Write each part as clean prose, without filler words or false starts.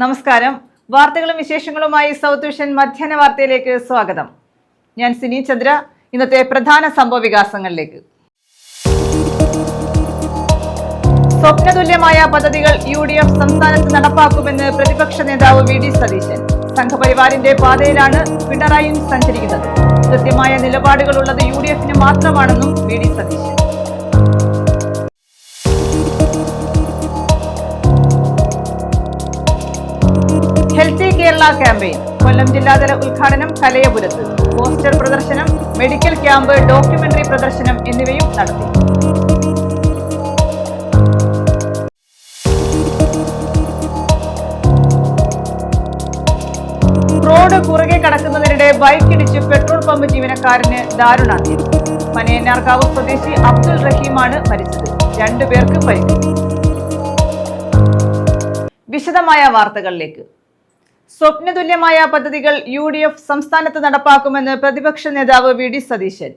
നമസ്കാരം. വാർത്തകളും വിശേഷങ്ങളുമായി സൗത്ത് വിഷൻ മധ്യാഹ്ന വാർത്തയിലേക്ക് സ്വാഗതം. ഞാൻ സിനി ചന്ദ്ര. ഇന്നത്തെ പ്രധാന സംഭവ വികാസങ്ങളിലേക്ക്. സ്വപ്നതുല്യമായ പദ്ധതികൾ UDF സംസ്ഥാനത്ത് നടപ്പാക്കുമെന്ന് പ്രതിപക്ഷ നേതാവ് VD സതീശൻ. സംഘപരിവാറിന്റെ പാതയിലാണ് പിണറായിയും സഞ്ചരിക്കുന്നത്. കൃത്യമായ നിലപാടുകളുള്ളത് UDFന് മാത്രമാണെന്നും VD Satheesan. Healthy Kerala campaign Kollam ജില്ലാതല ഉദ്ഘാടനം കലയപുരത്ത്. പോസ്റ്റർ പ്രദർശനം, മെഡിക്കൽ ക്യാമ്പ്, ഡോക്യുമെന്ററി പ്രദർശനം എന്നിവയും നടത്തി. റോഡ് കുറുകെ കടക്കുന്നതിനിടെ ബൈക്കിടിച്ച് പെട്രോൾ പമ്പ് ജീവനക്കാരന് ദാരുണാന്ത്യം. പനയന്നാർകാവ് സ്വദേശി അബ്ദുൾ റഹീമാണ് മരിച്ചത്. 2 പേർക്ക് പരിക്കേറ്റു. വിശദമായ വാർത്തകളിലേക്ക്. സ്വപ്നതുല്യമായ പദ്ധതികൾ UDF സംസ്ഥാനത്ത് നടപ്പാക്കുമെന്ന് പ്രതിപക്ഷ നേതാവ് VD സതീശൻ.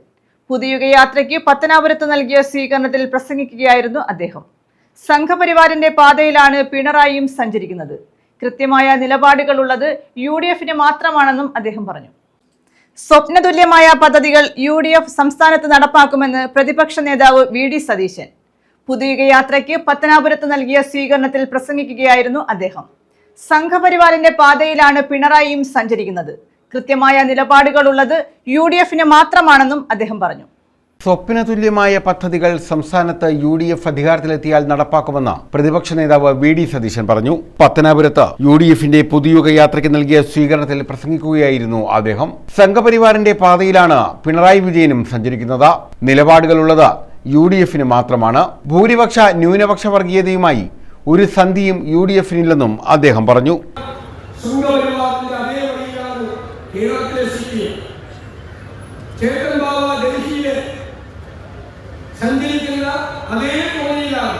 പുതിയുഗ യാത്രയ്ക്ക് പത്തനാപുരത്ത് നൽകിയ സ്വീകരണത്തിൽ പ്രസംഗിക്കുകയായിരുന്നു അദ്ദേഹം. സംഘപരിവാറിന്റെ പാതയിലാണ് പിണറായിയും സഞ്ചരിക്കുന്നത്. കൃത്യമായ നിലപാടുകളുള്ളത് UDFന് മാത്രമാണെന്നും അദ്ദേഹം പറഞ്ഞു. സ്വപ്നതുല്യമായ പദ്ധതികൾ UDF സംസ്ഥാനത്ത് നടപ്പാക്കുമെന്ന് പ്രതിപക്ഷ നേതാവ് VD സതീശൻ. പുതിയുഗ യാത്രയ്ക്ക് പത്തനാപുരത്ത് നൽകിയ സ്വീകരണത്തിൽ പ്രസംഗിക്കുകയായിരുന്നു അദ്ദേഹം. സംഘപരിവാറിന്റെ പാതയിലാണ് പിണറായിയും സഞ്ചരിക്കുന്നത്. കൃത്യമായ നിലപാടുകളുള്ളത് UDFന് മാത്രമാണെന്നും അദ്ദേഹം പറഞ്ഞു. സ്വപ്നതുല്യമായ പദ്ധതികൾ സംസ്ഥാനത്ത് UDF അധികാരത്തിലെത്തിയാൽ നടപ്പാക്കുമെന്ന് പ്രതിപക്ഷ നേതാവ് VD സതീശൻ പറഞ്ഞു. പത്തനാപുരത്ത് UDFന്റെ പുതുയുഗ യാത്രയ്ക്ക് നൽകിയ സ്വീകരണത്തിൽ പ്രസംഗിക്കുകയായിരുന്നു അദ്ദേഹം. സംഘപരിവാറിന്റെ പാതയിലാണ് പിണറായി വിജയനും സഞ്ചരിക്കുന്നത്. നിലപാടുകളുള്ളത് UDFന് മാത്രമാണ്. ഭൂരിപക്ഷ ന്യൂനപക്ഷ വർഗീയതയുമായി ഒരു സന്ധിയും UDFനില്ലെന്നും അദ്ദേഹം പറഞ്ഞു. സഞ്ചരിക്കുന്ന അതേ തോണിയിലാണ്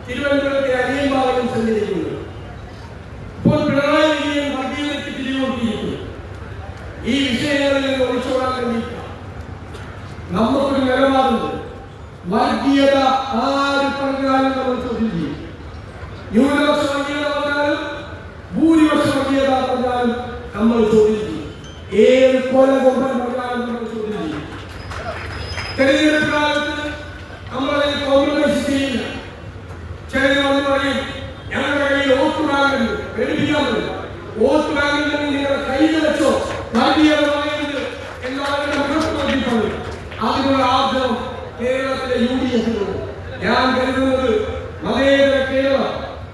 തിരുവനന്തപുരത്തെ അരിയമ്പാലയം സഞ്ചരിക്കുന്നത്. ഇപ്പോൾ പിണറായി വിജയൻ വർഗീയതയ്ക്ക് തിരികൊടുത്തിരിക്കുന്നു. ഈ വിഷയങ്ങളിൽ നിന്ന് ഒളിച്ചോടാൻ വേണ്ടിയില്ല. നമുക്കൊരു നിലപാടുണ്ട്. വർഗീയത ആര് പറഞ്ഞാലും നമ്മൾ ചോദ്യം ചെയ്യും. ന്യൂനപക്ഷ വർഗീയത പറഞ്ഞാലും ഭൂരിപക്ഷ വർഗീയത പറഞ്ഞാലും നമ്മൾ ചോദ്യം ചെയ്യും. ഏത് കൊല കൊമ്പൻ പറഞ്ഞാലും നമ്മൾ ചോദ്യം ചെയ്യും. തെരഞ്ഞെടുപ്പ് കാലത്ത് നമ്മളെ കോംപ്രമൈസ് ചെയ്യില്ല. ചിലർ പറയും ഞങ്ങളുടെ കയ്യിൽ വോട്ട് ബാങ്കുണ്ട്, പേടിപ്പിക്കാൻ പറ്റില്ല. വോട്ട് ബാങ്കുണ്ടെങ്കിൽ നിങ്ങളുടെ കയ്യിൽ വെച്ചോ, വർഗീയത പറയരുത് എന്നവരുടെ മുഖത്ത് നോക്കി പറയും. അതിനുള്ള ആഗ്രഹം കേരളത്തിലെ UDFിനുണ്ട്. ഞാൻ കരുതുന്നത് മതേതര കേരളം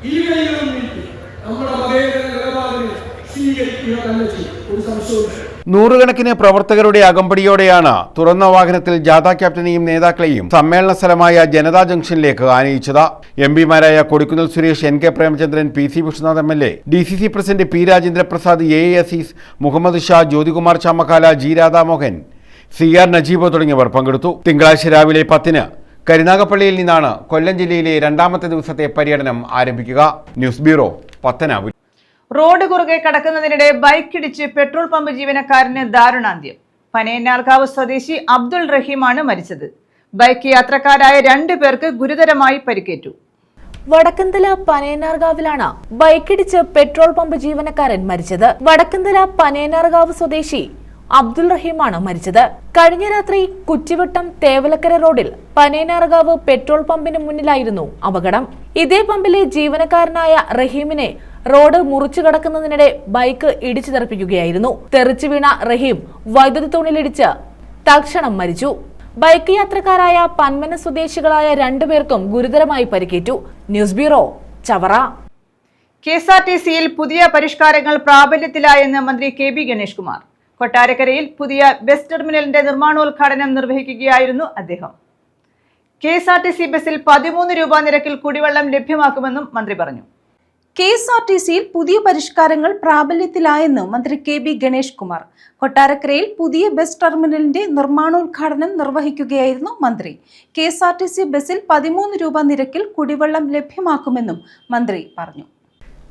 ഇരുകൈകളും നീട്ടി നമ്മുടെ മതേതര നിലപാടിനെ സ്വീകരിക്കുക തന്നെ ചെയ്യും. ഒരു സംശയവും. നൂറുകണക്കിന് പ്രവർത്തകരുടെ അകമ്പടിയോടെയാണ് തുറന്ന വാഹനത്തിൽ ജാഥ ക്യാപ്റ്റനെയും നേതാക്കളെയും സമ്മേളന സ്ഥലമായ ജനതാ ജംഗ്ഷനിലേക്ക് ആനയിച്ചത്. MP മാരായ Kodikunnil Suresh, NK Premachandran, PC Vishnunath MLA, DCC president P Rajendraprasad, AA Azeez, Muhammad Shah, Jyothikumar Chamakkala, G Radhamohan, CR Najeeb തുടങ്ങിയവർ പങ്കെടുത്തു. തിങ്കളാഴ്ച രാവിലെ 10-ന് കരുനാഗപ്പള്ളിയിൽ നിന്നാണ് കൊല്ലം ജില്ലയിലെ 2ാമത്തെ ദിവസത്തെ പര്യടനം ആരംഭിക്കുക. News bureau, Pathanapuram. റോഡ് കുറുകെ കടക്കുന്നതിനിടെ ബൈക്കിടിച്ച് പെട്രോൾ പമ്പ് ജീവനക്കാരന് ദാരുണാന്ത്യം. പനയന്നാർകാവ് സ്വദേശി അബ്ദുൾ റഹീമാണ് മരിച്ചത്. ബൈക്ക് യാത്രക്കാരായ 2 പേർക്ക് ഗുരുതരമായി പരിക്കേറ്റു. വടക്കന്തല പനയന്നാർകാവിലാണ് ബൈക്കിടിച്ച് പെട്രോൾ പമ്പ് ജീവനക്കാരൻ മരിച്ചത്. വടക്കന്തല പനയന്നാർകാവ് സ്വദേശി അബ്ദുൾ റഹീമാണ് മരിച്ചത്. കഴിഞ്ഞ രാത്രി കുറ്റിവട്ടം തേവലക്കര റോഡിൽ പനയന്നാർകാവ് പെട്രോൾ പമ്പിന് മുന്നിലായിരുന്നു അപകടം. ഇതേ പമ്പിലെ ജീവനക്കാരനായ റഹീമിനെ റോഡ് മുറിച്ചു കടക്കുന്നതിനിടെ ബൈക്ക് ഇടിച്ചു തെറിപ്പിക്കുകയായിരുന്നു. തെറിച്ചു വീണ റഹീം വൈദ്യുതി തൂണിലിടിച്ച് തൽക്ഷണം മരിച്ചു. ബൈക്ക് യാത്രക്കാരായ പന്മന സ്വദേശികളായ 2 പേർക്കും ഗുരുതരമായി പരിക്കേറ്റു. News bureau, Chavara. KSRTCയിൽ പുതിയ പരിഷ്കാരങ്ങൾ പ്രാബല്യത്തിലായെന്ന് മന്ത്രി KB ഗണേഷ് കുമാർ. കൊട്ടാരക്കരയിൽ പുതിയ ബസ് ടെർമിനലിന്റെ നിർമ്മാണോദ്ഘാടനം നിർവഹിക്കുകയായിരുന്നു അദ്ദേഹം. KSRTC ബസ്സിൽ 13 രൂപ നിരക്കിൽ കുടിവെള്ളം ലഭ്യമാക്കുമെന്നും മന്ത്രി പറഞ്ഞു. KSRTCയിൽ പുതിയ പരിഷ്കാരങ്ങൾ പ്രാബല്യത്തിലായെന്ന് മന്ത്രി KB ഗണേഷ് കുമാർ. കൊട്ടാരക്കരയിൽ പുതിയ ബസ് ടെർമിനലിന്റെ നിർമ്മാണോദ്ഘാടനം നിർവഹിക്കുകയായിരുന്നു മന്ത്രി. KSRTC ബസ്സിൽ 13 രൂപ നിരക്കിൽ കുടിവെള്ളം ലഭ്യമാക്കുമെന്നും മന്ത്രി പറഞ്ഞു.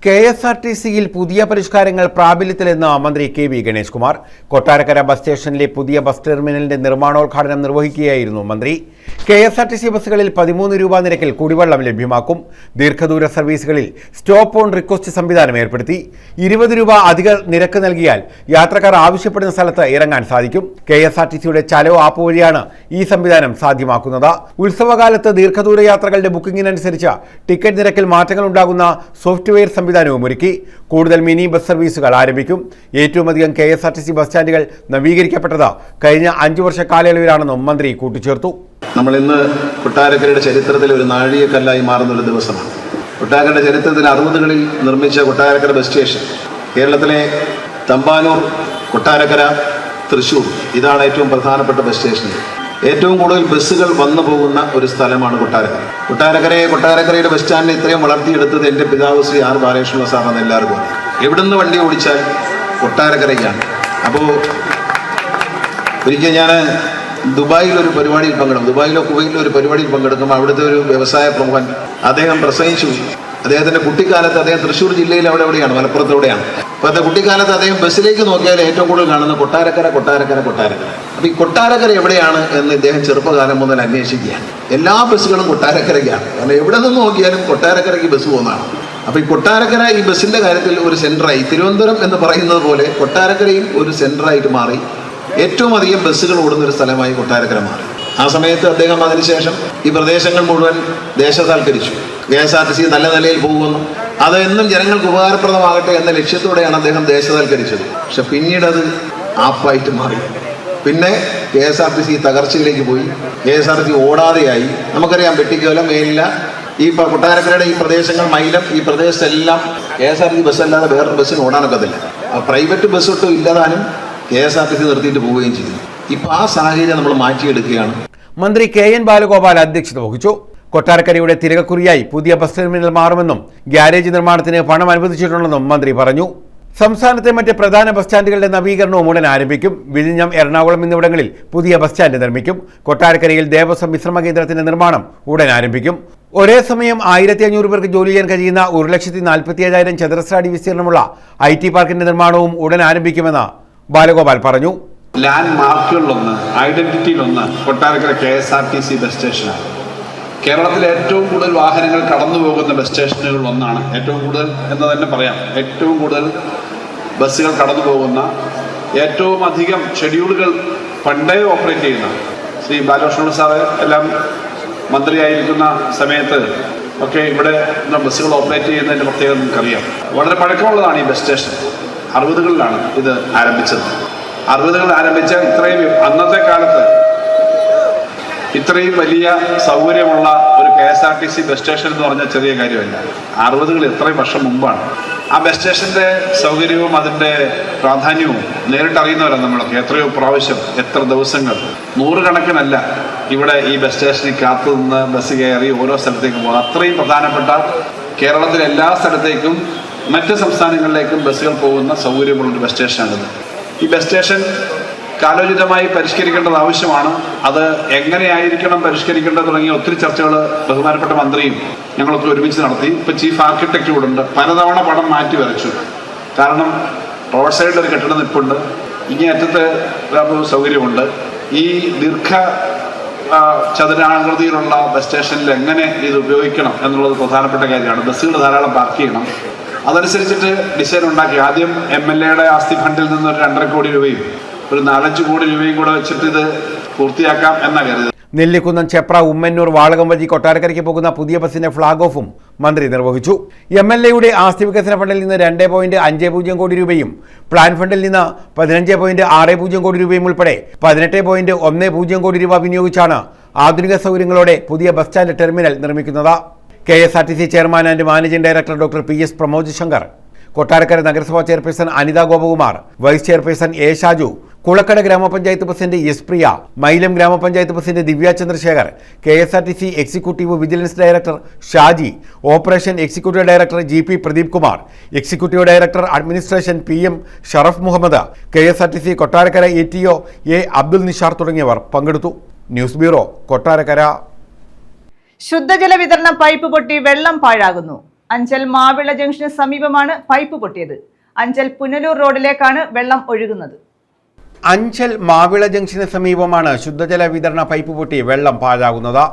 KSRTCയിൽ പുതിയ പരിഷ്കാരങ്ങൾ പ്രാബല്യത്തിലെന്ന് മന്ത്രി KB ഗണേഷ് കുമാർ. കൊട്ടാരക്കര ബസ് സ്റ്റേഷനിലെ പുതിയ ബസ് ടെർമിനലിന്റെ നിർമ്മാണോദ്ഘാടനം നിർവഹിക്കുകയായിരുന്നു മന്ത്രി. KSRTC ബസ്സുകളിൽ 13 രൂപ നിരക്കിൽ കുടിവെള്ളം ലഭ്യമാക്കും. ദീർഘദൂര സർവീസുകളിൽ സ്റ്റോപ്പ് ഓൺ റിക്വസ്റ്റ് സംവിധാനം ഏർപ്പെടുത്തി. 20 രൂപ അധിക നിരക്ക് നൽകിയാൽ യാത്രക്കാർ ആവശ്യപ്പെടുന്ന സ്ഥലത്ത് ഇറങ്ങാൻ സാധിക്കും. KSRTCയുടെ ചലോ ആപ്പ് വഴിയാണ് ഈ സംവിധാനം സാധ്യമാക്കുന്നത്. ഉത്സവകാലത്ത് ദീർഘദൂര യാത്രകളുടെ ബുക്കിംഗിനനുസരിച്ച് ടിക്കറ്റ് നിരക്കിൽ മാറ്റങ്ങൾ ഉണ്ടാകുന്ന സോഫ്റ്റ്വെയർ സംവിധാനവും ഒരുക്കി. കൂടുതൽ മിനി ബസ് സർവീസുകൾ ആരംഭിക്കും. ഏറ്റവും അധികം KSRTC ബസ് സ്റ്റാൻഡുകൾ നവീകരിക്കപ്പെട്ടത് കഴിഞ്ഞ 5 വർഷ കാലയളവിലാണെന്നും മന്ത്രി കൂട്ടിച്ചേർത്തു. നമ്മൾ ഇന്ന് കൊട്ടാരക്കരയുടെ ചരിത്രത്തിൽ ഒരു നാഴികക്കല്ലായി മാറുന്ന ഒരു ദിവസമാണ്. കൊട്ടാരക്കരയുടെ ചരിത്രത്തിൽ 60കളിൽ നിർമ്മിച്ച കൊട്ടാരക്കര ബസ് സ്റ്റേഷൻ കേരളത്തിലെ തമ്പാനൂർ, കൊട്ടാരക്കര, തൃശ്ശൂർ ഇതാണ് ഏറ്റവും പ്രധാനപ്പെട്ട ബസ് സ്റ്റേഷൻ. ഏറ്റവും കൂടുതൽ ബസ്സുകൾ വന്നു പോകുന്ന ഒരു സ്ഥലമാണ് കൊട്ടാരക്കര. കൊട്ടാരക്കരയുടെ ബസ് സ്റ്റാൻഡിനെ ഇത്രയും വളർത്തിയെടുത്തത് എൻ്റെ പിതാവ് ശ്രീ ആർ ബാലകൃഷ്ണ സാറാണ്. എല്ലാവർക്കും എവിടുന്ന് വണ്ടി ഓടിച്ചാൽ കൊട്ടാരക്കരയ്ക്കാണ്. അപ്പോൾ ഒരിക്കൽ ഞാൻ ദുബായിൽ ഒരു പരിപാടിയിൽ പങ്കെടുക്കും. ദുബായിലോ കുവൈറ്റിലോ ഒരു പരിപാടിയിൽ പങ്കെടുക്കുമ്പോൾ അവിടുത്തെ ഒരു വ്യവസായ പ്രമുഖൻ അദ്ദേഹം പ്രസംഗിച്ചു. അദ്ദേഹത്തിൻ്റെ കുട്ടിക്കാലത്ത് അദ്ദേഹം തൃശ്ശൂർ ജില്ലയിൽ എവിടെയാണ്, മലപ്പുറത്തെവിടെയാണ്. അപ്പോൾ അത് കുട്ടിക്കാലത്ത് അദ്ദേഹം ബസ്സിലേക്ക് നോക്കിയാൽ ഏറ്റവും കൂടുതൽ കാണുന്ന കൊട്ടാരക്കര. അപ്പോൾ ഈ കൊട്ടാരക്കര എവിടെയാണ് എന്ന് ഇദ്ദേഹം ചെറുപ്പകാലം മുതൽ അന്വേഷിക്കുകയാണ്. എല്ലാ ബസ്സുകളും കൊട്ടാരക്കരയ്ക്കാണ്. കാരണം എവിടെ നിന്ന് നോക്കിയാലും കൊട്ടാരക്കരയ്ക്ക് ബസ് പോകുന്നതാണ്. അപ്പോൾ ഈ കൊട്ടാരക്കര ഈ ബസ്സിൻ്റെ കാര്യത്തിൽ ഒരു സെൻറ്ററായി, തിരുവനന്തപുരം എന്ന് പറയുന്നത് പോലെ കൊട്ടാരക്കരയും ഒരു സെൻറ്ററായിട്ട് മാറി. ഏറ്റവും അധികം ബസ്സുകൾ ഓടുന്നൊരു സ്ഥലമായി കൊട്ടാരക്കര മാറി. ആ സമയത്ത് അദ്ദേഹം അതിനുശേഷം ഈ പ്രദേശങ്ങൾ മുഴുവൻ ദേശസാൽക്കരിച്ചു. KSRTC നല്ല നിലയിൽ പോകുമെന്നും അത് എന്നും ജനങ്ങൾക്ക് ഉപകാരപ്രദമാകട്ടെ എന്ന ലക്ഷ്യത്തോടെയാണ് അദ്ദേഹം ദേശസാൽക്കരിച്ചത്. പക്ഷെ പിന്നീട് അത് ആപ്പായിട്ട് മാറി. പിന്നെ KSRTC തകർച്ചയിലേക്ക് പോയി. KSRTC ഓടാതെയായി. നമുക്കറിയാം, വെട്ടിക്കോല, മേലില, ഈ കൊട്ടാരക്കരയുടെ ഈ പ്രദേശങ്ങൾ, മൈലം, ഈ പ്രദേശത്തെല്ലാം KSRTC ബസ്സല്ലാതെ വേറൊരു ബസ്സിന് ഓടാനൊക്കത്തില്ല. പ്രൈവറ്റ് ബസ് ഒട്ടും ഇല്ലാതാനും KSRTC നിർത്തിയിട്ട് പോവുകയും ചെയ്തു. ഇപ്പൊ ആ സാഹചര്യം നമ്മൾ മാറ്റിയെടുക്കുകയാണ്. മന്ത്രി KN ബാലഗോപാൽ അധ്യക്ഷത വഹിച്ചു. കൊട്ടാരക്കരയുടെ തിരക്കുറിയായി പുതിയ ബസ് ടെർമിനൽ മാറുമെന്നും ഗ്യാരേജ് നിർമ്മാണത്തിന് പണം അനുവദിച്ചിട്ടുണ്ടെന്നും മന്ത്രി പറഞ്ഞു. സംസ്ഥാനത്തെ മറ്റ് പ്രധാന ബസ് സ്റ്റാൻഡുകളുടെ നവീകരണവും ഉടൻ ആരംഭിക്കും. വിഴിഞ്ഞം, എറണാകുളം എന്നിവിടങ്ങളിൽ പുതിയ ബസ് സ്റ്റാൻഡ് നിർമ്മിക്കും. കൊട്ടാരക്കരയിൽ ദേവസ്വം വിശ്രമ കേന്ദ്രത്തിന്റെ നിർമ്മാണം ഉടൻ ആരംഭിക്കും. ഒരേ സമയം 1500 പേർക്ക് ജോലി ചെയ്യാൻ കഴിയുന്ന 1,47,000 ചതുരശ്ര അടി വിസ്തീർണമുള്ള IT പാർക്കിന്റെ നിർമ്മാണവും ഉടൻ ആരംഭിക്കുമെന്ന് ബാലഗോപാൽ പറഞ്ഞു. ലാൻഡ് മാർക്കുകളിലൊന്ന്, ഐഡന്റിറ്റിയിലൊന്ന് കൊട്ടാരക്കര KSRTC ബസ് സ്റ്റേഷനാണ്. കേരളത്തിലെ ഏറ്റവും കൂടുതൽ വാഹനങ്ങൾ കടന്നു പോകുന്ന ബസ് സ്റ്റേഷനുകളിൽ ഒന്നാണ്. ഏറ്റവും കൂടുതൽ എന്ന് തന്നെ പറയാം. ഏറ്റവും കൂടുതൽ ബസ്സുകൾ കടന്നു പോകുന്ന, ഏറ്റവും അധികം ഷെഡ്യൂളുകൾ പണ്ടേ ഓപ്പറേറ്റ് ചെയ്യുന്ന ശ്രീ ബാലകൃഷ്ണൻ സാറ് എല്ലാം മന്ത്രിയായിരിക്കുന്ന സമയത്ത് ഒക്കെ ഇവിടെ ബസ്സുകൾ ഓപ്പറേറ്റ് ചെയ്യുന്നതിൻ്റെ പ്രത്യേകത നമുക്കറിയാം. വളരെ പഴക്കമുള്ളതാണ് ഈ ബസ് സ്റ്റേഷൻ. 60കളിലാണ് ഇത് ആരംഭിച്ചത്. 60കളിൽ ആരംഭിച്ച ഇത്രയും അന്നത്തെ കാലത്ത് ഇത്രയും വലിയ സൗകര്യമുള്ള ഒരു KSRTC ബസ് സ്റ്റേഷൻ എന്ന് പറഞ്ഞാൽ ചെറിയ കാര്യമല്ല. 60കളിൽ എത്രയും വർഷം മുമ്പാണ്. ആ ബസ് സ്റ്റേഷൻ്റെ സൗകര്യവും അതിൻ്റെ പ്രാധാന്യവും നേരിട്ടറിയുന്നവരാണ് നമ്മളൊക്കെ. എത്രയോ പ്രാവശ്യം, എത്ര ദിവസങ്ങൾ, 100 കണക്കിനല്ല ഇവിടെ ഈ ബസ് സ്റ്റേഷനിൽ കാത്തു നിന്ന് ബസ് കയറി ഓരോ സ്ഥലത്തേക്കും പോകുന്നത്. അത്രയും പ്രധാനപ്പെട്ട കേരളത്തിലെ എല്ലാ സ്ഥലത്തേക്കും മറ്റ് സംസ്ഥാനങ്ങളിലേക്കും ബസ്സുകൾ പോകുന്ന സൗകര്യമുള്ളൊരു ബസ് സ്റ്റേഷനാണിത്. ഈ ബസ് സ്റ്റേഷൻ കാലോചിതമായി പരിഷ്കരിക്കേണ്ടത് ആവശ്യമാണ്. അത് എങ്ങനെയായിരിക്കണം പരിഷ്കരിക്കേണ്ടത് തുടങ്ങിയ ഒത്തിരി ചർച്ചകൾ ബഹുമാനപ്പെട്ട മന്ത്രിയും ഞങ്ങളൊക്കെ ഒരുമിച്ച് നടത്തി. ഇപ്പോൾ ചീഫ് ആർക്കിടെക്റ്റ് കൂടെ ഉണ്ട്. പലതവണ പണം മാറ്റി വരച്ചു. കാരണം റോഡ് സൈഡിൽ ഒരു കെട്ടിടം നിൽപ്പുണ്ട്, ഇങ്ങേ അറ്റത്ത് സൗകര്യമുണ്ട്. ഈ ചതുരാകൃതിയിലുള്ള ബസ് സ്റ്റേഷനിൽ എങ്ങനെ ഇത് ഉപയോഗിക്കണം എന്നുള്ളത് പ്രധാനപ്പെട്ട കാര്യമാണ്. ബസ്സുകൾ ധാരാളം പാർക്ക് ചെയ്യണം. അതനുസരിച്ചിട്ട് ഡിസൈൻ ഉണ്ടാക്കി. ആദ്യം MLAയുടെ ആസ്തി ഫണ്ടിൽ നിന്ന് ഒരു 2.5 കോടി രൂപയും ഒരു 4-5 കോടി രൂപയും കൂടെ വെച്ചിട്ട് ഇത് പൂർത്തിയാക്കാം എന്ന കരുത്. നെല്ലിക്കുന്നം, ചെപ്ര, ഉമ്മന്നൂർ, വാളകം വഴി കൊട്ടാരക്കരയ്ക്ക് പോകുന്ന പുതിയ ബസിന്റെ ഫ്ളാഗ് ഓഫും മന്ത്രി നിർവഹിച്ചു. MLAയുടെ ആസ്തി വികസന ഫണ്ടിൽ നിന്ന് 2.50 കോടി രൂപയും പ്ലാൻ ഫണ്ടിൽ നിന്ന് 15.60 കോടി രൂപയും ഉൾപ്പെടെ 18.10 കോടി രൂപ വിനിയോഗിച്ചാണ് ആധുനിക സൗകര്യങ്ങളോടെ പുതിയ ബസ് സ്റ്റാൻഡ് ടെർമിനൽ നിർമ്മിക്കുന്നത്. KSRTC chairman and managing director doctor PS Pramod Shankar, Kottarakkara നഗരസഭാ chairperson Anitha Gopakumar, vice chairperson A Shaju, Kulakkada ഗ്രാമപഞ്ചായത്ത് പ്രസിഡന്റ് S പ്രിയ, മൈലം ഗ്രാമപഞ്ചായത്ത് president Divya Chandrasekhar, KSRTC executive vigilance director Shaji, operation executive director GP Pradeep Kumar, executive director administration PM Sharaf Muhammad, KSRTC Kottarakkara ATO A Abdul Nishar തുടങ്ങിയവർ പങ്കെടുത്തു. News bureau, Kottarakkara. ശുദ്ധജല വിതരണം pipe പൊട്ടി വെള്ളം പാഴാകുന്നു. Anchal Mavila junction സമീപമാണ് പൈപ്പ് പൊട്ടിയത്. അഞ്ചൽ പുനലൂർ റോഡിലേക്കാണ് വെള്ളം ഒഴുകുന്നത്. അഞ്ചൽ മാവിള ജംഗ്ഷന് സമീപമാണ് ശുദ്ധജല വിതരണ പൈപ്പ് പൊട്ടി വെള്ളം പാഴാകുന്നത്.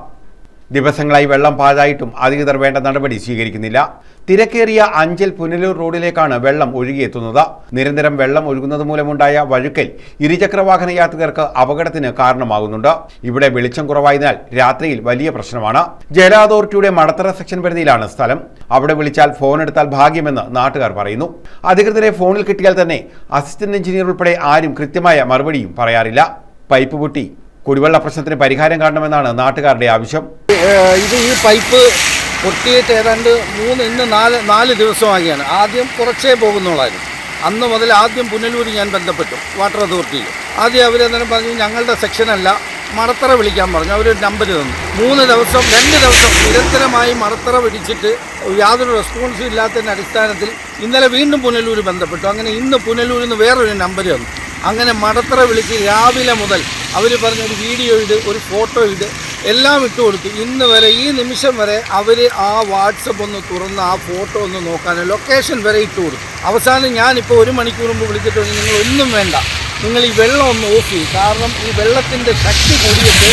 ദിവസങ്ങളായി വെള്ളം പാഴായിട്ടും അധികൃതർ വേണ്ട നടപടി സ്വീകരിക്കുന്നില്ല. തിരക്കേറിയ അഞ്ചൽ പുനലൂർ റോഡിലേക്കാണ് വെള്ളം ഒഴുകിയെത്തുന്നത്. നിരന്തരം വെള്ളം ഒഴുകുന്നത് മൂലമുണ്ടായ വഴുക്കൽ ഇരുചക്രവാഹന യാത്രികർക്ക് അപകടത്തിന് കാരണമാകുന്നുണ്ട്. ഇവിടെ വെളിച്ചം കുറവായതിനാൽ രാത്രിയിൽ വലിയ പ്രശ്നമാണ്. ജല അതോറിറ്റിയുടെ മടത്തറ സെക്ഷൻ പരിധിയിലാണ് സ്ഥലം. അവിടെ വിളിച്ചാൽ ഫോൺ എടുത്താൽ ഭാഗ്യമെന്ന് നാട്ടുകാർ പറയുന്നു. അധികൃതരെ ഫോണിൽ കിട്ടിയാൽ തന്നെ അസിസ്റ്റന്റ് എഞ്ചിനീയർ ഉൾപ്പെടെ ആരും കൃത്യമായ മറുപടിയും പറയാറില്ല. പൈപ്പ് പൊട്ടി കുടിവെള്ള പ്രശ്നത്തിന് പരിഹാരം കാണണമെന്നാണ് നാട്ടുകാരുടെ ആവശ്യം. ഈ പൈപ്പ് പൊട്ടിയിട്ട് ഏതാണ്ട് 4 ദിവസമാകിയാണ്. ആദ്യം കുറച്ചേ പോകുന്നുള്ളായിരുന്നു. അന്ന് മുതൽ ആദ്യം പുനലൂർ ഞാൻ ബന്ധപ്പെട്ടു വാട്ടർ അതോറിറ്റിയിൽ. ആദ്യം അവരെന്തായാലും പറഞ്ഞു ഞങ്ങളുടെ സെക്ഷനല്ല, മടത്തറ വിളിക്കാൻ പറഞ്ഞു. അവർ നമ്പർ തന്നു. 2 ദിവസം നിരന്തരമായി മടത്തറ പിടിച്ചിട്ട് യാതൊരു റെസ്പോൺസും ഇല്ലാത്തതിൻ്റെ അടിസ്ഥാനത്തിൽ ഇന്നലെ വീണ്ടും പുനലൂർ ബന്ധപ്പെട്ടു. അങ്ങനെ ഇന്ന് പുനലൂരിൽ നിന്ന് വേറൊരു നമ്പർ തന്നു. അങ്ങനെ മടത്തറ വിളിച്ച് രാവിലെ മുതൽ അവർ പറഞ്ഞ ഒരു വീഡിയോ ഇട്, ഒരു ഫോട്ടോ ഇട്, എല്ലാം ഇട്ട് കൊടുത്തു. ഇന്ന് വരെ ഈ നിമിഷം വരെ അവർ ആ വാട്സപ്പ് ഒന്ന് തുറന്ന് ആ ഫോട്ടോ ഒന്ന് നോക്കാൻ ലൊക്കേഷൻ വരെ ഇട്ട് കൊടുത്തു. അവസാനം ഞാനിപ്പോൾ 1 മണിക്കൂർ മുമ്പ് വിളിച്ചിട്ട് നിങ്ങളൊന്നും വേണ്ട, നിങ്ങൾ ഈ വെള്ളം ഒന്ന് ഓഫ് ചെയ്യും. കാരണം ഈ വെള്ളത്തിൻ്റെ ശക്തി കൂടിയിട്ട്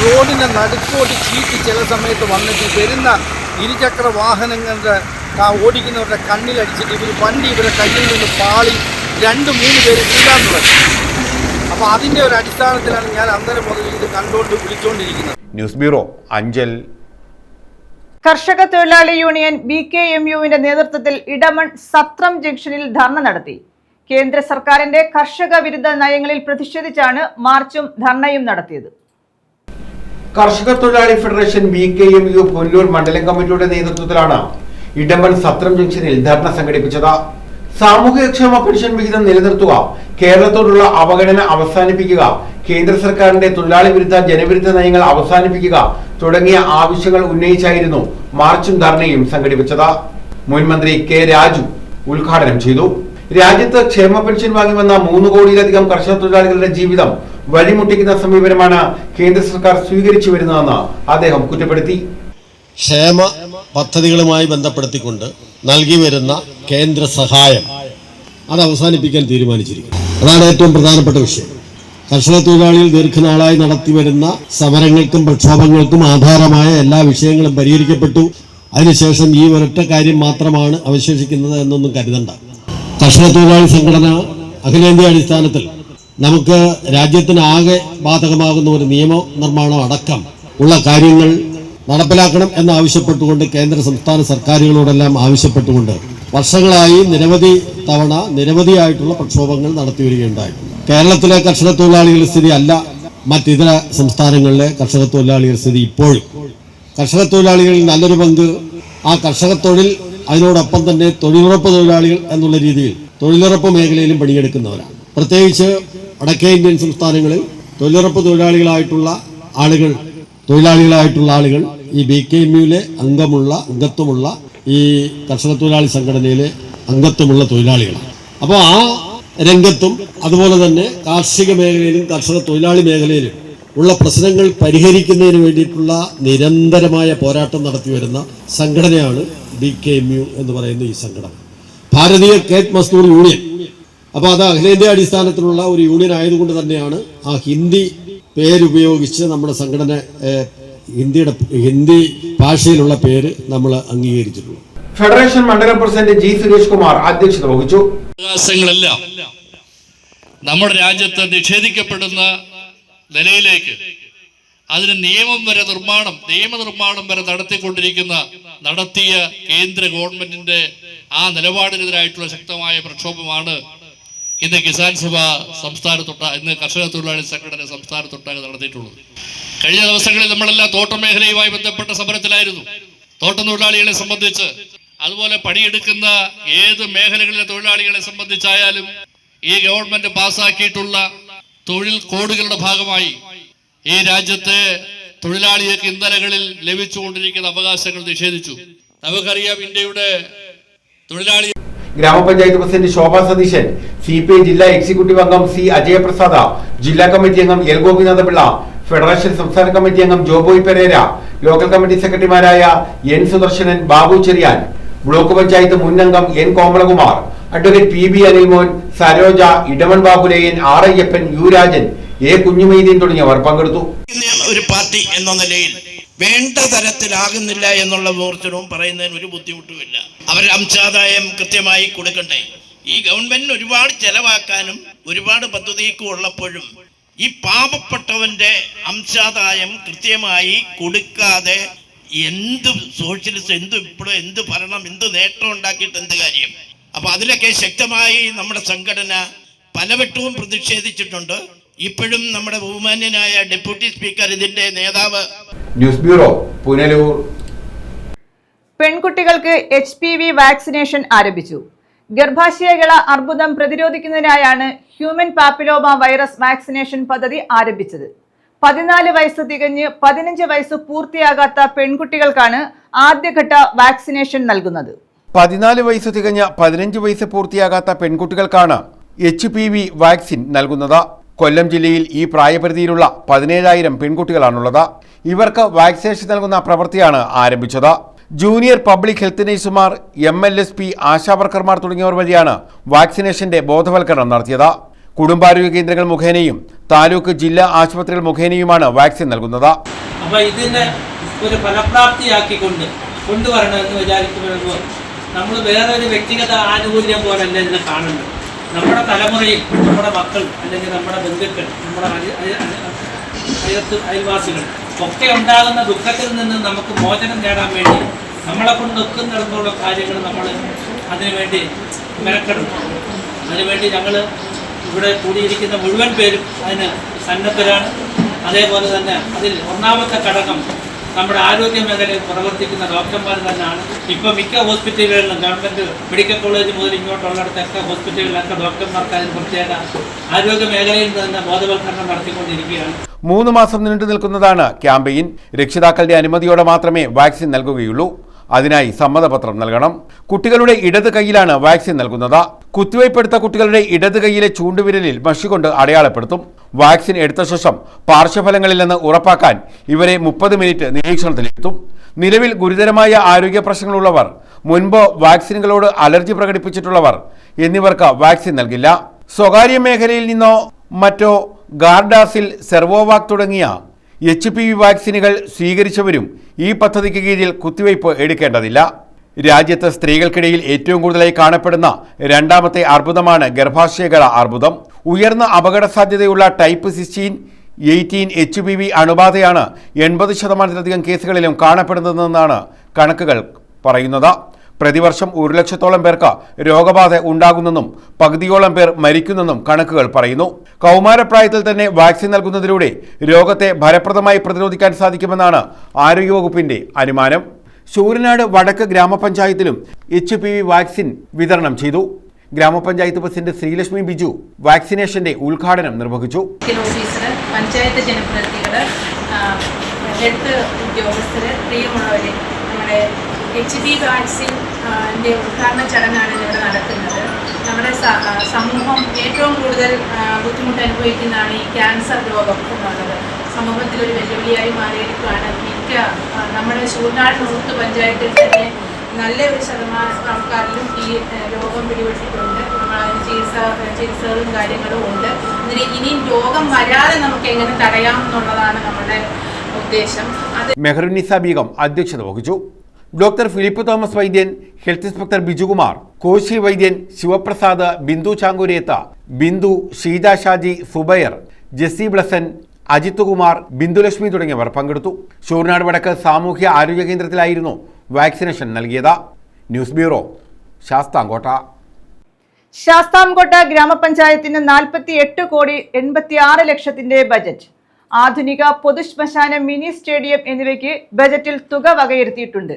റോഡിൻ്റെ നടുക്കോട്ട് ചീറ്റി ചില സമയത്ത് വന്നിട്ട് വരുന്ന ഇരുചക്ര വാഹനങ്ങളുടെ ഓടിക്കുന്നവരുടെ കണ്ണിലടിച്ചിട്ട് വണ്ടി ഇവരുടെ കയ്യിൽ നിന്ന് പാളി 2-3 പേര് വീഴാൻ തുടങ്ങി. അപ്പോൾ അതിൻ്റെ ഒരു അടിസ്ഥാനത്തിലാണ് ഞാൻ അന്നേരം മുതൽ ഇത് കണ്ടുകൊണ്ട് വിളിച്ചുകൊണ്ടിരിക്കുന്നത്. News bureau, Anchal. കർഷക തൊഴിലാളി യൂണിയൻ BKMUവിന്റെ നേതൃത്വത്തിൽ ഇടമൺ സത്രം ജംഗ്ഷനിൽ ധർണ നടത്തി. കേന്ദ്ര സർക്കാരിന്റെ കർഷക വിരുദ്ധ നയങ്ങളിൽ പ്രതിഷേധിച്ചാണ് മാർച്ചും ധർണയും നടത്തിയത്. കർഷക തൊഴിലാളി ഫെഡറേഷൻ BKMU പുനലൂർ മണ്ഡലം കമ്മിറ്റിയുടെ നേതൃത്വത്തിലാണ് ഇടമൺ സത്രം ജംഗ്ഷനിൽ ധർണ സംഘടിപ്പിച്ചത്. സാമൂഹികക്ഷേമ പെൻഷൻ വിഹിതം നിലനിർത്തുക, കേരളത്തോടുള്ള അവഗണന അവസാനിപ്പിക്കുക, കേന്ദ്ര സർക്കാരിന്റെ തൊഴിലാളി വിരുദ്ധ ജനവിരുദ്ധ നയങ്ങൾ അവസാനിപ്പിക്കുക തുടങ്ങിയ ആവശ്യങ്ങൾ ഉന്നയിച്ചായിരുന്നു മാർച്ചും ധർണയും സംഘടിപ്പിച്ചത്. മുൻ മന്ത്രി K. രാജു ഉദ്ഘാടനം ചെയ്തു. രാജ്യത്ത് ക്ഷേമ പെൻഷൻ വാങ്ങി വന്ന 3 കോടിയിലധികം കർഷക തൊഴിലാളികളുടെ ജീവിതം വഴിമുട്ടിക്കുന്ന സമീപനമാണ് കേന്ദ്ര സർക്കാർ സ്വീകരിച്ചു വരുന്നതെന്ന് അദ്ദേഹം കുറ്റപ്പെടുത്തി. ക്ഷേമ പദ്ധതികളുമായി ബന്ധപ്പെടുത്തിക്കൊണ്ട് നൽകി വരുന്ന കേന്ദ്ര സഹായം അത് അവസാനിപ്പിക്കാൻ തീരുമാനിച്ചിരിക്കുന്നു. അതാണ് ഏറ്റവും പ്രധാനപ്പെട്ട വിഷയം. കർഷക തൊഴിലാളികൾ ദീർഘനാളായി നടത്തി വരുന്ന സമരങ്ങൾക്കും പ്രക്ഷോഭങ്ങൾക്കും ആധാരമായ എല്ലാ വിഷയങ്ങളും പരിഹരിക്കപ്പെട്ടു. അതിനുശേഷം ഈ ഒരൊറ്റ കാര്യം മാത്രമാണ് അവശേഷിക്കുന്നത് എന്നൊന്നും കരുതണ്ട. കർഷക തൊഴിലാളി സംഘടന അഖിലേന്ത്യാ അടിസ്ഥാനത്തിൽ നമുക്ക് രാജ്യത്തിനാകെ ബാധകമാകുന്ന ഒരു നിയമനിർമ്മാണം അടക്കം ഉള്ള കാര്യങ്ങൾ നടപ്പിലാക്കണം എന്നാവശ്യപ്പെട്ടുകൊണ്ട് കേന്ദ്ര സംസ്ഥാന സർക്കാരുകളോടെല്ലാം ആവശ്യപ്പെട്ടുകൊണ്ട് വർഷങ്ങളായി നിരവധി തവണ നിരവധിയായിട്ടുള്ള പ്രക്ഷോഭങ്ങൾ നടത്തി വരികയുണ്ടായി. കേരളത്തിലെ കർഷക തൊഴിലാളികളുടെ സ്ഥിതി അല്ല മറ്റിതര സംസ്ഥാനങ്ങളിലെ കർഷക തൊഴിലാളികളുടെ സ്ഥിതി. ഇപ്പോഴും കർഷക തൊഴിലാളികളിൽ നല്ലൊരു പങ്ക് ആ കർഷക തൊഴിൽ, അതിനോടൊപ്പം തന്നെ തൊഴിലുറപ്പ് തൊഴിലാളികൾ എന്നുള്ള രീതിയിൽ തൊഴിലുറപ്പ് മേഖലയിലും പണിയെടുക്കുന്നവരാണ്. പ്രത്യേകിച്ച് വടക്കേ ഇന്ത്യൻ സംസ്ഥാനങ്ങളിൽ തൊഴിലുറപ്പ് തൊഴിലാളികളായിട്ടുള്ള ആളുകൾ ഈ BKMUവിലെ അംഗത്വമുള്ള ഈ കർഷക തൊഴിലാളി സംഘടനയിലെ അംഗത്വമുള്ള തൊഴിലാളികളാണ്. അപ്പോൾ ആ രംഗത്തും അതുപോലെ തന്നെ കാർഷിക മേഖലയിലും കർഷക തൊഴിലാളി മേഖലയിലും ഉള്ള പ്രശ്നങ്ങൾ പരിഹരിക്കുന്നതിന് വേണ്ടിയിട്ടുള്ള നിരന്തരമായ പോരാട്ടം നടത്തി വരുന്ന സംഘടനയാണ് BKMU എന്ന് പറയുന്ന ഈ സംഘടന. ഭാരതീയ ഖേത് മസ്ദൂർ യൂണിയൻ. അപ്പോൾ അത് അഖിലേന്ത്യാ അടിസ്ഥാനത്തിലുള്ള ഒരു യൂണിയൻ ആയതുകൊണ്ട് തന്നെയാണ് ആ ഹിന്ദി പേരുപയോഗിച്ച് നമ്മുടെ സംഘടന ഹിന്ദി ഭാഷയിലുള്ള പേര് നമ്മൾ അംഗീകരിച്ചിട്ടുള്ളൂ. ഫെഡറേഷൻ മണ്ഡലം പ്രസിഡന്റ് G. സുരേഷ് കുമാർ അധ്യക്ഷത വഹിച്ചു. അവകാശങ്ങളെല്ലാം നമ്മുടെ രാജ്യത്ത് നിഷേധിക്കപ്പെടുന്ന നിലയിലേക്ക് അതിന് നിയമനിർമ്മാണം വരെ നടത്തിയ കേന്ദ്ര ഗവൺമെന്റിന്റെ ആ നിലപാടിനെതിരായിട്ടുള്ള ശക്തമായ പ്രക്ഷോഭമാണ് ഇന്ന് കിസാൻ സഭ ഇന്ന് കർഷക തൊഴിലാളി സംഘടന സംസ്ഥാനത്തൊട്ടാകെ നടത്തിയിട്ടുള്ളത്. കഴിഞ്ഞ ദിവസങ്ങളിൽ നമ്മളെല്ലാം തോട്ടമേഖലയുമായി ബന്ധപ്പെട്ട സമരത്തിലായിരുന്നു. തോട്ടം തൊഴിലാളികളെ സംബന്ധിച്ച്, അതുപോലെ പണിയെടുക്കുന്ന ഏത് മേഖലകളിലെ തൊഴിലാളികളെ സംബന്ധിച്ചായാലും ഈ ഗവൺമെന്റ് പാസ്സാക്കിയിട്ടുള്ള തൊഴിൽ കോഡുകളുടെ ഭാഗമായി ഈ രാജ്യത്തെ തൊഴിലാളികൾക്ക് ഇന്നലകളിൽ ലഭിച്ചുകൊണ്ടിരിക്കുന്ന അവകാശങ്ങൾ നിഷേധിച്ചു. നമുക്കറിയാം, ഇന്ത്യയുടെ തൊഴിലാളി ഗ്രാമപഞ്ചായത്ത് പ്രസിഡന്റ് ശോഭ സതീശൻ, CPI ജില്ലാ എക്സിക്യൂട്ടീവ് അംഗം C. അജയപ്രസാദ, ജില്ലാ കമ്മിറ്റി അംഗം L. ഗോപിനാഥപിള്ള, ഫെഡറേഷൻ സംസ്ഥാന കമ്മിറ്റി അംഗം ജോബോയ് പെരേര, ലോക്കൽ കമ്മിറ്റി സെക്രട്ടറിമാരായ N. സുദർശനൻ, ബാബു ചെറിയാൻ, ബ്ലോക്ക് പഞ്ചായത്ത് മുൻ അംഗം N Komalakumar, advocate PB Anilmon, Saroja, Edamon Babulayan, R Ayyappan, U Rajan, A Kunjumaideen തുടങ്ങിയവർ പങ്കെടുത്തു. ഒരു പാർട്ടി എന്ന നിലയിൽ വേണ്ട തരത്തിലാകുന്നില്ല എന്നുള്ള വിമർശനവും പറയുന്നതിന് ഒരു ബുദ്ധിമുട്ടുമില്ല. അവർ അംശാദായം കൃത്യമായി കൊടുക്കണ്ടേ? ഈ ഗവൺമെന്റിന് ഒരുപാട് ചെലവാക്കാനും ഒരുപാട് പദ്ധതിക്കും ഉള്ളപ്പോഴും ഈ പാവപ്പെട്ടവന്റെ അംശാദായം കൃത്യമായി കൊടുക്കാതെ എന്ത് സോഷ്യലിസ്റ്റ്, എന്ത് ഇപ്പോഴും എന്ത് ഭരണം, എന്ത് നേട്ടം ഉണ്ടാക്കിയിട്ട് എന്ത് കാര്യം? അപ്പൊ അതിലൊക്കെ ശക്തമായി നമ്മുടെ സംഘടന പലവട്ടവും പ്രതിഷേധിച്ചിട്ടുണ്ട്. ഇപ്പോഴും നമ്മുടെ ബഹുമാന്യനായ ഡെപ്യൂട്ടി സ്പീക്കർ ഇതിന്റെ നേതാവ്. News bureau, Punalur. പെൺകുട്ടികൾക്ക് HPV വാക്സിനേഷൻ ആരംഭിച്ചു. ഗർഭാശയകള അർബുദം പ്രതിരോധിക്കുന്നതിനായാണ് ഹ്യൂമൻ പാപ്പിലോമ വൈറസ് വാക്സിനേഷൻ പദ്ധതി ആരംഭിച്ചത്. 14 വയസ്സ് തികഞ്ഞ് 15 വയസ്സ് പൂർത്തിയാകാത്ത പെൺകുട്ടികൾക്കാണ് ആദ്യഘട്ട വാക്സിനേഷൻ നൽകുന്നത്. 14 വയസ്സ് തികഞ്ഞ 15 വയസ്സ് പൂർത്തിയാകാത്ത പെൺകുട്ടികൾക്കാണ് HPV വാക്സിൻ നൽകുന്നത്. കൊല്ലം ജില്ലയിൽ ഈ പ്രായപരിധിയിലുള്ള 17,000 പെൺകുട്ടികളാണുള്ളത്. ഇവർക്ക് വാക്സിനേഷൻ നൽകുന്ന പ്രവൃത്തിയാണ് ആരംഭിച്ചത്. ജൂനിയർ പബ്ലിക് ഹെൽത്ത് നഴ്സുമാർ, MLSP, ആശാവർക്കർമാർ തുടങ്ങിയവർ വഴിയാണ് വാക്സിനേഷന്റെ ബോധവൽക്കരണം നടത്തിയത്. കുടുംബാരോഗ്യ കേന്ദ്രങ്ങൾ മുഖേനയും താലൂക്ക് ജില്ലാ ആശുപത്രികൾ മുഖേനയുമാണ് വാക്സിൻ നൽകുന്നത്. അപ്പോൾ ഇതിനെ ഒരു ഫലപ്രാപ്തിയാക്കിക്കൊണ്ട് കൊണ്ടുവരണമെന്ന് വിചാരിക്കുമ്പോൾ നമ്മൾ വേറെ ഒരു വ്യക്തിഗത ആനുകൂല്യം പോലല്ല ഇതിനെ കാണുന്നത്. നമ്മുടെ തലമുറയിൽ നമ്മുടെ മക്കൾ അല്ലെങ്കിൽ നമ്മുടെ ബന്ധുക്കൾ, നമ്മുടെ അയൽവാസികൾ ഒക്കെ ഉണ്ടാകുന്ന ദുഃഖത്തിൽ നിന്ന് നമുക്ക് മോചനം നേടാൻ വേണ്ടി നമ്മളെ കൊണ്ട് ഒക്കുന്നിടത്തോളം കാര്യങ്ങൾ നമ്മൾ അതിനുവേണ്ടി മെനക്കെടും. അതിനുവേണ്ടി ഞങ്ങൾ ഇവിടെ കൂടിയിരിക്കുന്ന മുഴുവൻ പേരും അതിന് സന്നദ്ധരാണ്. അതേപോലെ തന്നെ അതിൽ ഒന്നാമത്തെ ഘടകം നമ്മുടെ ആരോഗ്യ മേഖലയിൽ പ്രവർത്തിക്കുന്ന ഡോക്ടർമാർ തന്നെയാണ്. ഇപ്പോൾ മിക്ക ഹോസ്പിറ്റലുകളിലും ഗവൺമെൻറ് മെഡിക്കൽ കോളേജ് മുതൽ ഇങ്ങോട്ടുള്ളിടത്തൊക്കെ ഹോസ്പിറ്റലുകളിലൊക്കെ ഡോക്ടർമാർക്ക് അതിന് പ്രത്യേക ആരോഗ്യ മേഖലയിൽ തന്നെ ബോധവൽക്കരണം നടത്തിക്കൊണ്ടിരിക്കുകയാണ്. 3 മാസം നീണ്ടു നിൽക്കുന്നതാണ് ക്യാമ്പയിൻ. രക്ഷിതാക്കളുടെ അനുമതിയോടെ മാത്രമേ വാക്സിൻ നൽകുകയുള്ളൂ. അതിനായി സമ്മതപത്രം നൽകണം. കുട്ടികളുടെ ഇടത് കൈയിലാണ് വാക്സിൻ നൽകുന്നത്. കുത്തിവയ്പ്പെടുത്ത കുട്ടികളുടെ ഇടത് കൈയിലെ ചൂണ്ടുവിരലിൽ മഷി കൊണ്ട് അടയാളപ്പെടുത്തും. വാക്സിൻ എടുത്ത ശേഷം പാർശ്വഫലങ്ങളില്ലെന്ന് ഉറപ്പാക്കാൻ ഇവരെ 30 മിനിറ്റ് നിരീക്ഷണത്തിലെത്തും. നിലവിൽ ഗുരുതരമായ ആരോഗ്യ പ്രശ്നങ്ങളുള്ളവർ, മുൻപ് വാക്സിനുകളോട് അലർജി പ്രകടിപ്പിച്ചിട്ടുള്ളവർ എന്നിവർക്ക് വാക്സിൻ നൽകില്ല. സ്വകാര്യ മേഖലയിൽ നിന്നോ മറ്റോ ഗാർഡാസിൽ, സെർവോവാക് തുടങ്ങിയ HPV വാക്സിനുകൾ സ്വീകരിച്ചവരും ഈ പദ്ധതിക്ക് കീഴിൽ കുത്തിവയ്പ് എടുക്കേണ്ടതില്ല. രാജ്യത്ത് സ്ത്രീകൾക്കിടയിൽ ഏറ്റവും കൂടുതലായി കാണപ്പെടുന്ന രണ്ടാമത്തെ അർബുദമാണ് ഗർഭാശയകള അർബുദം. ഉയർന്ന അപകട സാധ്യതയുള്ള ടൈപ്പ് 16, 18 HPV അണുബാധയാണ് 80% കേസുകളിലും കാണപ്പെടുന്നതെന്നാണ് കണക്കുകൾ പറയുന്നത്. പ്രതിവർഷം 1 ലക്ഷത്തോളം പേർക്ക് രോഗബാധ ഉണ്ടാകുന്നെന്നും പകുതിയോളം പേർ മരിക്കുന്നെന്നും കണക്കുകൾ പറയുന്നു. കൗമാരപ്രായത്തിൽ തന്നെ വാക്സിൻ നൽകുന്നതിലൂടെ രോഗത്തെ ഫലപ്രദമായി പ്രതിരോധിക്കാൻ സാധിക്കുമെന്നാണ് ആരോഗ്യവകുപ്പിന്റെ അനുമാനം. ശൂരനാട് വടക്ക് ഗ്രാമപഞ്ചായത്തിലും HPV വാക്സിൻ വിതരണം ചെയ്തു. ഗ്രാമപഞ്ചായത്ത് പ്രസിഡന്റ് ശ്രീലക്ഷ്മി ബിജു വാക്സിനേഷന്റെ ഉദ്ഘാടനം നിർവഹിച്ചു. പഞ്ചായത്ത് ജനപ്രതിനിധികൾ, ഹെൽത്ത് ഉദ്യോഗസ്ഥര്, പ്രിയമുള്ളവരെ, നമ്മുടെ HPV വാക്സിൻ്റെ ഉദ്ഘാടന ചടങ്ങാണ് ഇവിടെ നടക്കുന്നത്. നമ്മുടെ സമൂഹം ഏറ്റവും കൂടുതൽ ബുദ്ധിമുട്ട് അനുഭവിക്കുന്നതാണ് ഈ ക്യാൻസർ രോഗം എന്നുള്ളത്. സമൂഹത്തിലൊരു വെല്ലുവിളിയായി മാറിയിരിക്കുകയാണ്. നമ്മുടെ ശൂരനാട് നോർത്ത് പഞ്ചായത്തിൽ തന്നെ നല്ലൊരു ശതമാനം ആൾക്കാരിലും ഈ രോഗം പിടിപെട്ടിട്ടുണ്ട്. അതിന് ചികിത്സകളും കാര്യങ്ങളും ഉണ്ട്. അതിന് ഇനിയും രോഗം വരാതെ നമുക്ക് എങ്ങനെ തടയാം എന്നുള്ളതാണ് നമ്മുടെ ഉദ്ദേശം. മെഹറുന്നിസ ബീഗം അധ്യക്ഷത വഹിച്ചു. Doctor Philip Thomas Vaidyan, health inspector Bijukumar, Koshy Vaidyan, Shivaprasad, Bindu Chankooreth, Bindu, Sheeja Shaji, Subair, Jessy Blessan, Ajith Kumar, Bindulakshmi തുടങ്ങിയവർ പങ്കെടുത്തു. ശൂരനാട് വടക്ക് സാമൂഹ്യ ആരോഗ്യ കേന്ദ്രത്തിലായിരുന്നു വാക്സിനേഷൻ നൽകിയത്. News bureau, Sasthamkotta. ശാസ്താംകോട്ട ഗ്രാമപഞ്ചായത്തിന് 48,86,00,000 ബജറ്റ്. ആധുനിക പൊതുശ്മശാന, മിനി സ്റ്റേഡിയം എന്നിവയ്ക്ക് ബജറ്റിൽ തുക വകയിരുത്തിയിട്ടുണ്ട്.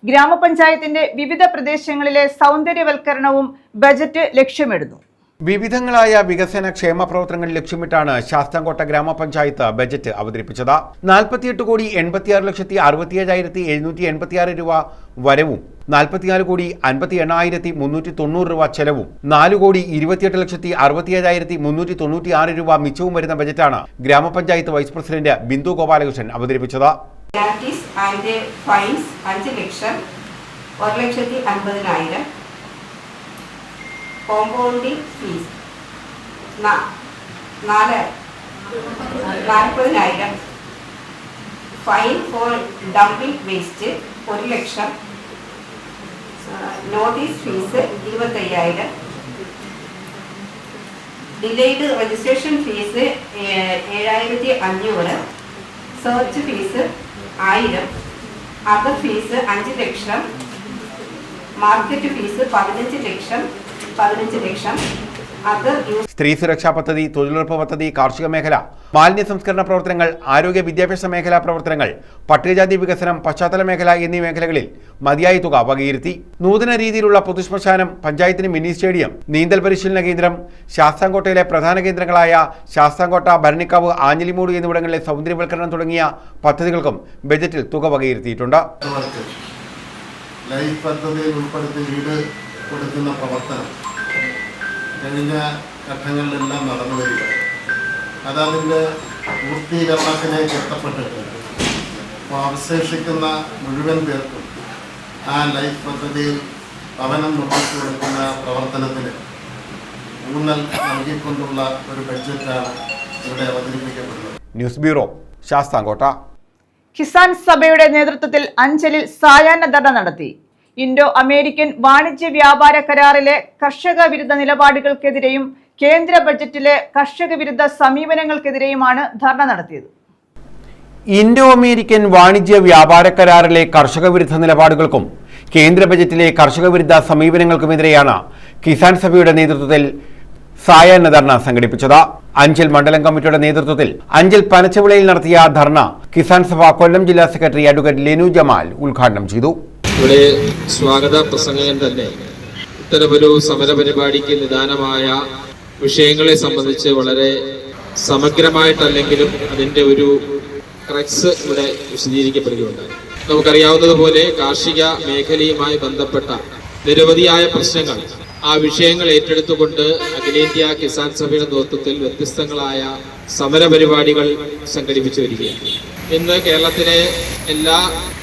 ഗ്രാമപഞ്ചായത്തിന്റെ വിവിധ പ്രദേശങ്ങളിലെ സൗന്ദര്യവൽക്കരണവും ബജറ്റ് ലക്ഷ്യമിടുന്നു. വിവിധങ്ങളായ വികസന ക്ഷേമ പ്രവർത്തനങ്ങൾ ലക്ഷ്യമിട്ടാണ് ശാസ്താംകോട്ട ഗ്രാമപഞ്ചായത്ത് ബജറ്റ് അവതരിപ്പിച്ചത്. 48,87,67,786 രൂപ വരവും 44,58,390 രൂപ ചെലവും 4,28,67,396 രൂപ മിച്ചവും വരുന്ന ബജറ്റാണ് ഗ്രാമപഞ്ചായത്ത് വൈസ് പ്രസിഡന്റ് ബിന്ദു ഗോപാലകൃഷ്ണൻ അവതരിപ്പിച്ചത്. 1,50,000 compounding fees 40,000 fine four dumping waste 1,00,000 notice fees 25,000 delayed registration fees 7,500 search fees 1,000 other fees 5,00,000 market fees 15,00,000 other സ്ത്രീ സുരക്ഷാ പദ്ധതി, തൊഴിലുറപ്പ് പദ്ധതി, കാർഷിക മേഖല, മാലിന്യ സംസ്കരണ പ്രവർത്തനങ്ങൾ, ആരോഗ്യ വിദ്യാഭ്യാസ മേഖലാ പ്രവർത്തനങ്ങൾ, പട്ടികജാതി വികസനം, പശ്ചാത്തല മേഖല എന്നീ മേഖലകളിൽ മതിയായ തുക വകയിരുത്തി. നൂതന രീതിയിലുള്ള പൊതുശ്മശാനം, പഞ്ചായത്തിന് മിനി സ്റ്റേഡിയം, നീന്തൽ പരിശീലന കേന്ദ്രം, ശാസ്താംകോട്ടയിലെ പ്രധാന കേന്ദ്രങ്ങളായ ശാസ്താംകോട്ട, ഭരണിക്കാവ്, ആഞ്ഞിലിമൂട് എന്നിവിടങ്ങളിലെ സൗന്ദര്യവൽക്കരണം തുടങ്ങിയ പദ്ധതികൾക്കും ബജറ്റിൽ തുക വകയിരുത്തിയിട്ടുണ്ട്. ലൈഫ് പദ്ധതിയിൽ ഉൾപ്പെടുത്തി വീട് കൊടുക്കുന്ന പ്രവർത്തനം കഴിഞ്ഞ ഘട്ടങ്ങളിലെല്ലാം നടന്നു വരിക. അതതിൻ്റെ പൂർത്തീകരണത്തിലേക്ക് എത്തപ്പെട്ടിട്ടുണ്ട്. അപ്പോൾ അവശേഷിക്കുന്ന മുഴുവൻ പേർക്കും ആ ലൈഫ് പദ്ധതിയിൽ ഭവനം നിർമ്മിച്ചു കൊടുക്കുന്ന പ്രവർത്തനത്തിന് ഊന്നൽ നൽകിക്കൊണ്ടുള്ള ഒരു ബഡ്ജറ്റാണ് ഇവിടെ അവതരിപ്പിക്കപ്പെടുന്നത്. News bureau, Sasthamcotta. കിസാൻ സഭയുടെ നേതൃത്വത്തിൽ അഞ്ചലിൽ സായാഹ്ന ധർണ നടത്തി. ഇൻഡോ അമേരിക്കൻ വാണിജ്യ വ്യാപാര കരാറിലെ കർഷക വിരുദ്ധ നിലപാടുകൾക്കെതിരെയും കേന്ദ്ര ബജറ്റിലെ കർഷക വിരുദ്ധ സമീപനങ്ങൾക്കെതിരെയുമാണ് ധർണ നടത്തിയത്. ഇൻഡോ അമേരിക്കൻ വാണിജ്യ വ്യാപാര കരാറിലെ കർഷക വിരുദ്ധ നിലപാടുകൾക്കും കേന്ദ്ര ബജറ്റിലെ കർഷക വിരുദ്ധ സമീപനങ്ങൾക്കുമെതിരെയാണ് കിസാൻ സഭയുടെ നേതൃത്വത്തിൽ സായാഹ്ന ധർണ സംഘടിപ്പിച്ചത്. അഞ്ചൽ മണ്ഡലം കമ്മിറ്റിയുടെ നേതൃത്വത്തിൽ അഞ്ചൽ പനച്ചവിളയിൽ നടത്തിയ ധർണ കിസാൻ സഭ കൊല്ലം ജില്ലാ സെക്രട്ടറി അഡ്വക്കേറ്റ് ലെനു ജമാൽ ഉദ്ഘാടനം ചെയ്തു. ഇവിടെ സ്വാഗത പ്രസംഗകൻ തന്നെ ഇത്തരമൊരു സമരപരിപാടിക്ക് നിദാനമായ വിഷയങ്ങളെ സംബന്ധിച്ച് വളരെ സമഗ്രമായിട്ടല്ലെങ്കിലും അതിൻ്റെ ഒരു ക്രക്സ് ഇവിടെ വിശദീകരിക്കപ്പെടുകയുണ്ടായി. നമുക്കറിയാവുന്നതുപോലെ കാർഷിക മേഖലയുമായി ബന്ധപ്പെട്ട നിരവധിയായ പ്രശ്നങ്ങൾ, ആ വിഷയങ്ങൾ ഏറ്റെടുത്തുകൊണ്ട് അഖിലേന്ത്യാ കിസാൻ സഭയുടെ നേതൃത്വത്തിൽ വ്യത്യസ്തങ്ങളായ സമരപരിപാടികൾ സംഘടിപ്പിച്ചു വരികയാണ്. ഇന്ന് കേരളത്തിലെ എല്ലാ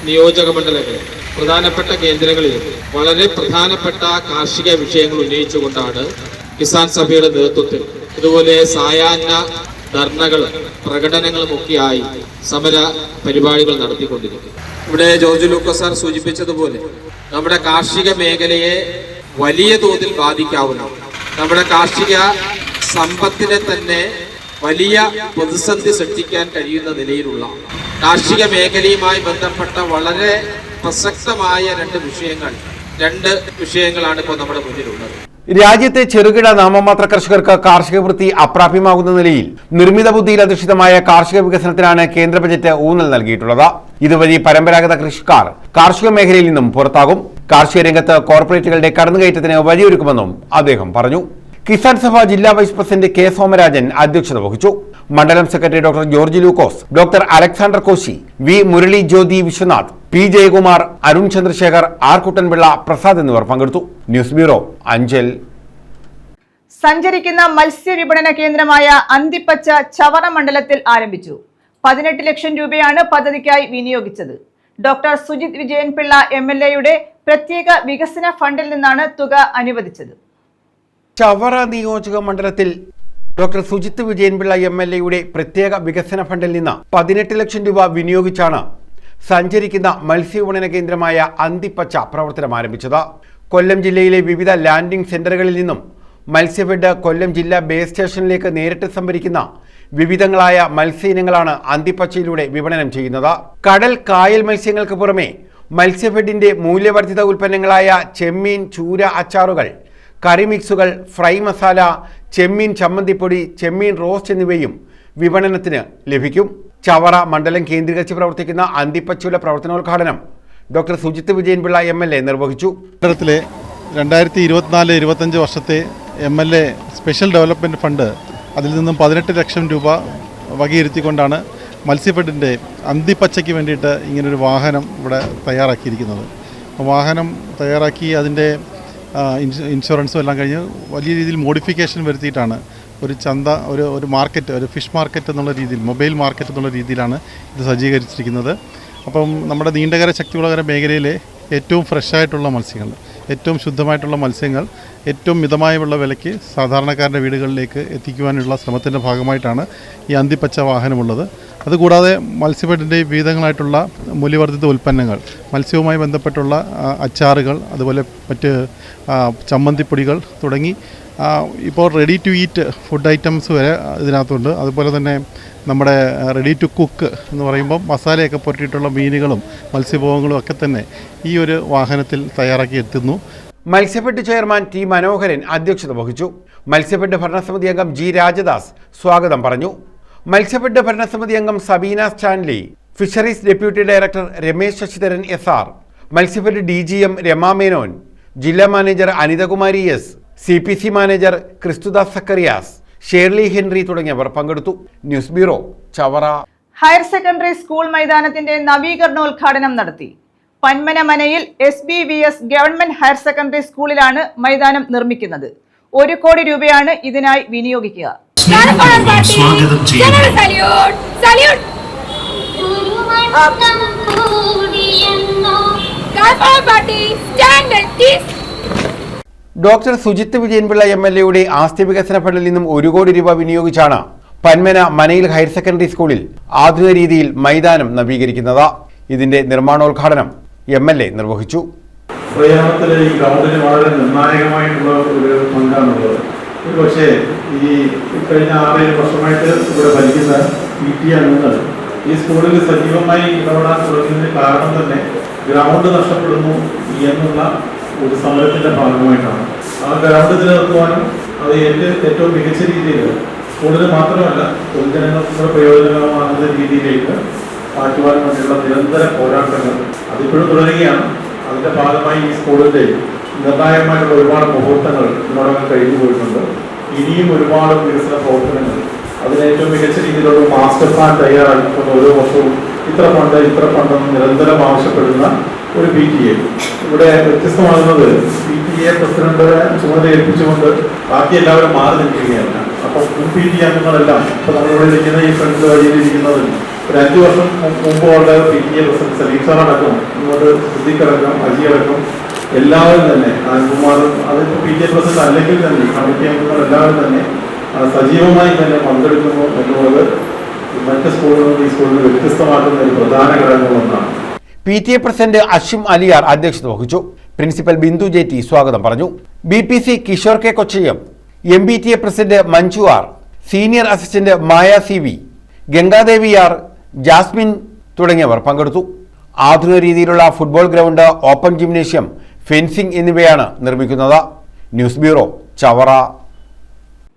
നിയോജക മണ്ഡലങ്ങളിലും പ്രധാനപ്പെട്ട കേന്ദ്രങ്ങളിലും വളരെ പ്രധാനപ്പെട്ട കാർഷിക വിഷയങ്ങൾ ഉന്നയിച്ചുകൊണ്ടാണ് കിസാൻ സഭയുടെ നേതൃത്വത്തിൽ ഇതുപോലെ സായാഹ്ന ധർണകളും പ്രകടനങ്ങളും ഒക്കെയായി സമര പരിപാടികൾ നടത്തിക്കൊണ്ടിരിക്കുന്നു. ഇവിടെ ജോർജ് ലൂക്കോസ് സാർ സൂചിപ്പിച്ചതുപോലെ നമ്മുടെ കാർഷിക മേഖലയെ വലിയ തോതിൽ ബാധിക്കാവുന്ന, നമ്മുടെ കാർഷിക സമ്പത്തിനെ തന്നെ വലിയ പ്രതിസന്ധി സൃഷ്ടിക്കാൻ കഴിയുന്ന നിലയിലുള്ള കാർഷിക മേഖലയുമായി ബന്ധപ്പെട്ട വളരെ പ്രസക്തമായ രണ്ട് വിഷയങ്ങളാണ് ഇപ്പോൾ നമ്മുടെ മുന്നിലുള്ളത്. രാജ്യത്തെ ചെറുകിട നാമമാത്ര കർഷകർക്ക് കാർഷിക വൃത്തി അപ്രാപ്യമാകുന്ന നിലയിൽ നിർമ്മിത ബുദ്ധിയിൽ അധിഷ്ഠിതമായ കാർഷിക വികസനത്തിനാണ് കേന്ദ്ര ബജറ്റ് ഊന്നൽ നൽകിയിട്ടുള്ളത്. ഇതുവഴി പരമ്പരാഗത കൃഷിക്കാർ കാർഷിക മേഖലയിൽ നിന്നും പുറത്താകും. കാർഷിക രംഗത്ത് കോർപ്പറേറ്റുകളുടെ കടന്നുകയറ്റത്തിന് വഴിയൊരുക്കുമെന്നും അദ്ദേഹം പറഞ്ഞു. കിസാൻ സഭ ജില്ലാ വൈസ് പ്രസിഡന്റ് കെ സോമരാജൻ അധ്യക്ഷത വഹിച്ചു. മണ്ഡലം secretary doctor George Lukose, doctor Alexander Koshy, V Murali Jyothi Viswanath, P Jayakumar, Arun Chandrasekhar, R Kuttanpillai, Prasad എന്നിവർ പങ്കെടുത്തു. News bureau, Anchal. സഞ്ചരിക്കുന്ന മത്സ്യ വിപണന കേന്ദ്രമായ അന്തിപ്പച്ച ചവറ മണ്ഡലത്തിൽ ആരംഭിച്ചു. 18 ലക്ഷം രൂപയാണ് പദ്ധതിക്കായി വിനിയോഗിച്ചത്. ഡോക്ടർ സുജിത് വിജയൻപിള്ള MLA-യുടെ പ്രത്യേക വികസന ഫണ്ടിൽ നിന്നാണ് തുക അനുവദിച്ചത്. ചവറ നിയോജക മണ്ഡലത്തിൽ ഡോക്ടർ സുജിത് വിജയൻപിള്ള MLA-യുടെ പ്രത്യേക വികസന ഫണ്ടിൽ നിന്ന് 18 ലക്ഷം രൂപ വിനിയോഗിച്ചാണ് സഞ്ചരിക്കുന്ന മത്സ്യവിപണന കേന്ദ്രമായ അന്തിപ്പച്ച പ്രവർത്തനം ആരംഭിച്ചത്. കൊല്ലം ജില്ലയിലെ വിവിധ ലാൻഡിംഗ് സെന്ററുകളിൽ നിന്നും മത്സ്യഫെഡ് കൊല്ലം ജില്ലാ ബേസ് സ്റ്റേഷനിലേക്ക് നേരിട്ട് സംഭരിക്കുന്ന വിവിധങ്ങളായ മത്സ്യ ഇനങ്ങളാണ് അന്തിപ്പച്ചയിലൂടെ വിപണനം ചെയ്യുന്നത്. കടൽ, കായൽ മത്സ്യങ്ങൾക്ക് പുറമെ മത്സ്യഫെഡിന്റെ മൂല്യവർദ്ധിത ഉൽപ്പന്നങ്ങളായ ചെമ്മീൻ, ചൂര അച്ചാറുകൾ, കറി മിക്സുകൾ, ഫ്രൈ മസാല, ചെമ്മീൻ ചമ്മന്തിപ്പൊടി, ചെമ്മീൻ റോസ്റ്റ് എന്നിവയും വിപണനത്തിന് ലഭിക്കും. ചവറ മണ്ഡലം കേന്ദ്രീകരിച്ച് പ്രവർത്തിക്കുന്ന അന്തിപ്പച്ചയുടെ പ്രവർത്തനോദ്ഘാടനം ഡോക്ടർ സുജിത് വിജയൻപിള്ള MLA നിർവഹിച്ചു. കേരളത്തിലെ 2024-25 വർഷത്തെ MLA സ്പെഷ്യൽ ഡെവലപ്മെൻറ്റ് ഫണ്ട്, അതിൽ നിന്നും 18 ലക്ഷം രൂപ വകയിരുത്തിക്കൊണ്ടാണ് മത്സ്യഫെഡിൻ്റെ അന്തിപ്പച്ചയ്ക്ക് വേണ്ടിയിട്ട് ഇങ്ങനൊരു വാഹനം ഇവിടെ തയ്യാറാക്കിയിരിക്കുന്നത്. വാഹനം തയ്യാറാക്കി അതിൻ്റെ ഇൻഷുറൻസും എല്ലാം കഴിഞ്ഞ് വലിയ രീതിയിൽ മോഡിഫിക്കേഷൻ വരുത്തിയിട്ടാണ് ഒരു ചന്ത, ഒരു മാർക്കറ്റ്, ഒരു ഫിഷ് മാർക്കറ്റ് എന്നുള്ള രീതിയിൽ, മൊബൈൽ മാർക്കറ്റ് എന്നുള്ള രീതിയിലാണ് ഇത് സജ്ജീകരിച്ചിരിക്കുന്നത്. അപ്പം നമ്മുടെ നീണ്ടകര ശക്തികുളകര മേഖലയിലെ ഏറ്റവും ഫ്രഷായിട്ടുള്ള മത്സ്യങ്ങൾ, ഏറ്റവും ശുദ്ധമായിട്ടുള്ള മത്സ്യങ്ങൾ ഏറ്റവും മിതമായുള്ള വിലയ്ക്ക് സാധാരണക്കാരുടെ വീടുകളിലേക്ക് എത്തിക്കുവാനുള്ള ശ്രമത്തിൻ്റെ ഭാഗമായിട്ടാണ് ഈ അന്തിപ്പച്ച വാഹനമുള്ളത്. അതുകൂടാതെ മത്സ്യഫെഡിൻ്റെ വിവിധങ്ങളായിട്ടുള്ള മൂല്യവർദ്ധിത ഉൽപ്പന്നങ്ങൾ, മത്സ്യവുമായി ബന്ധപ്പെട്ടുള്ള അച്ചാറുകൾ, അതുപോലെ മറ്റ് ചമ്മന്തിപ്പൊടികൾ തുടങ്ങി ഇപ്പോൾ ready to eat food items വരെ ഇതിനകത്തുണ്ട്. അതുപോലെ തന്നെ നമ്മുടെ റെഡി ടു കുക്ക് എന്ന് പറയുമ്പോൾ മസാലയൊക്കെ പുരട്ടിയിട്ടുള്ള മീനുകളും മത്സ്യഭോഗങ്ങളും ഒക്കെ തന്നെ ഈ ഒരു വാഹനത്തിൽ തയ്യാറാക്കി എത്തുന്നു. മത്സ്യഫെഡ് ചെയർമാൻ ടി മനോഹരൻ അധ്യക്ഷത വഹിച്ചു. മത്സ്യഫെഡ് ഭരണസമിതി അംഗം ജി രാജദാസ് സ്വാഗതം പറഞ്ഞു. മത്സ്യഫെഡ് ഭരണസമിതി അംഗം Sabeena Stanley, fisheries deputy director Ramesh Sasidharan SR, Matsyafed DGM Rama Menon, ജില്ലാ manager Anithakumari S, CPC manager Kristudas Zacharias, Sherly Henry തുടങ്ങിയവർ പങ്കെടുത്തു. News bureau, Chavara. Higher secondary school മൈതാനത്തിന്റെ നവീകരണോദ്ഘാടനം നടത്തി. പന്മന മനയിൽ SBVS ഗവൺമെന്റ് ഹയർ സെക്കൻഡറി സ്കൂളിലാണ് മൈതാനം നിർമ്മിക്കുന്നത്. 1 കോടി രൂപയാണ് ഇതിനായി വിനിയോഗിക്കുക. ഡോക്ടർ സുജിത്ത് വിജയൻപിള്ള MLA ആസ്തി വികസന ഫണ്ടിൽ നിന്നും 1 കോടി രൂപ വിനിയോഗിച്ചാണ് പന്മന മനയിൽ ഹയർ സെക്കൻഡറി സ്കൂളിൽ ആധുനിക രീതിയിൽ മൈതാനം നവീകരിക്കുന്നത്. ഇതിന്റെ നിർമ്മാണോദ്ഘാടനം MLA നിർവഹിച്ചു. പ്രയാണത്തിൽ ഈ ഗ്രൗണ്ടിന് വളരെ നിർണായകമായിട്ടുള്ള ഒരു പങ്കാണുള്ളത്. പക്ഷേ ഈ കഴിഞ്ഞ 6-7 വർഷമായിട്ട് ഇവിടെ ഭരിക്കുന്ന PT അംഗങ്ങൾ ഈ സ്കൂളിൽ സജീവമായി ഇടപെടാൻ തുടങ്ങിയതിന് കാരണം തന്നെ ഗ്രൗണ്ട് നഷ്ടപ്പെടുന്നു എന്നുള്ള ഒരു സമരത്തിൻ്റെ ഭാഗമായിട്ടാണ്. ആ ഗ്രൗണ്ട് നിലനിർത്തുവാനും അത് ഏറ്റവും മികച്ച രീതിയിൽ സ്കൂളിന് മാത്രമല്ല പൊതുജനങ്ങൾക്ക് പ്രയോജനകരമാകുന്ന രീതിയിലേക്ക് മാറ്റുവാൻ വേണ്ടിയുള്ള നിരന്തര പോരാട്ടങ്ങൾ അതിപ്പോഴും തുടരുകയാണ്. അതിൻ്റെ ഭാഗമായി ഈ സ്കൂളിൻ്റെ നിർണായകമായിട്ടുള്ള ഒരുപാട് മുഹൂർത്തങ്ങൾ ഇതിനോടൊക്കെ കഴിഞ്ഞു പോയിട്ടുണ്ട്. ഇനിയും ഒരുപാട് വികസന പ്രവർത്തനങ്ങൾ അതിന് ഏറ്റവും മികച്ച രീതിയിലുള്ള മാസ്റ്റർ പ്ലാൻ തയ്യാറാക്കിക്കൊണ്ട് ഓരോ വർഷവും ഇത്ര ഫണ്ടെന്ന് നിരന്തരം ആവശ്യപ്പെടുന്ന ഒരു PTA. ഇവിടെ വ്യത്യസ്തമാകുന്നത് PTA പ്രസിഡന്റ് ചുമതല ഏൽപ്പിച്ചുകൊണ്ട് ബാക്കി എല്ലാവരും മാറി നിൽക്കുകയാണ്. അപ്പം മുൻ PTA അംഗങ്ങളെല്ലാം ഇപ്പം നമ്മളിവിടെ ഇരിക്കുന്ന ഈ ഫ്രണ്ട് വഴിയിലിരിക്കുന്നതിന് ഒരു 5 വർഷം മുമ്പുള്ള PTA പ്രസിഡന്റ് സലീം സാർ അടക്കം ഇങ്ങോട്ട് സിദ്ദിഖടക്കം അജിയടക്കം എല്ലാവരും തന്നെ അനിൽകുമാറും അതിപ്പോൾ PTA പ്രസിഡന്റ് അല്ലെങ്കിൽ തന്നെ കമ്മിറ്റി അംഗങ്ങൾ എല്ലാവരും തന്നെ സജീവമായി തന്നെ പങ്കെടുക്കുന്നു എന്നുള്ളത് മറ്റ് സ്കൂളുകളിൽ ഈ സ്കൂളിൽ വ്യത്യസ്തമാക്കുന്ന ഒരു പ്രധാന ഘടകങ്ങളൊന്നാണ്. PTA പ്രസിഡന്റ് അഷിം അലിയാർ അധ്യക്ഷത വഹിച്ചു. പ്രിൻസിപ്പൽ ബിന്ദു JT സ്വാഗതം പറഞ്ഞു. BPC Kishore K Kochayyam, MBTA president Manju R, senior assistant Maya CV, Gangadevi R, Jasmine തുടങ്ങിയവർ പങ്കെടുത്തു. ആധുനിക രീതിയിലുള്ള football ground, open gymnasium, fencing എന്നിവയാണ് നിർമ്മിക്കുന്നത്. News bureau, Chavara.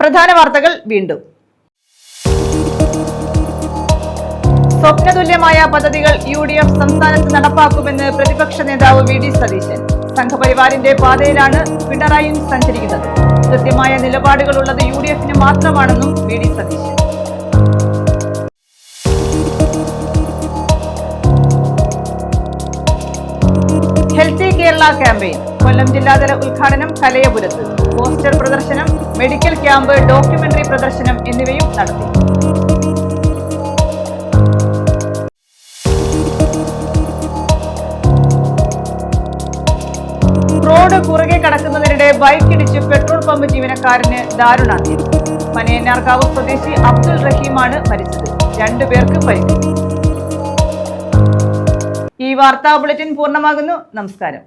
പ്രധാന വാർത്തകൾ വീണ്ടും. സ്വപ്നതുല്യമായ പദ്ധതികൾ UDF സംസ്ഥാനത്ത് നടപ്പാക്കുമെന്ന് പ്രതിപക്ഷ നേതാവ് VD സതീശൻ. സംഘപരിവാറിന്റെ പാതയിലാണ് പിണറായിയും സഞ്ചരിക്കുന്നത്. കൃത്യമായ നിലപാടുകളുള്ളത് UDF-ന് മാത്രമാണെന്നും VD Satheesan. Healthy Kerala campaign Kollam ജില്ലാതല ഉദ്ഘാടനം കലയപുരത്ത്. പോസ്റ്റർ പ്രദർശനം, മെഡിക്കൽ ക്യാമ്പ്, ഡോക്യുമെന്ററി പ്രദർശനം എന്നിവയും നടത്തി. റോഡ് കുറുകെ കടക്കുന്നതിനിടെ ബൈക്കിടിച്ച് പെട്രോൾ പമ്പ് ജീവനക്കാരന് ദാരുണാന്ത്യം. പനയന്നാർകാവ് സ്വദേശി അബ്ദുൾ റഹീമാണ് മരിച്ചത്. 2 പേർക്ക് പരിക്ക്. ഈ വാർത്താ ബുള്ളറ്റിൻ പൂർണ്ണമാകുന്നു. നമസ്കാരം.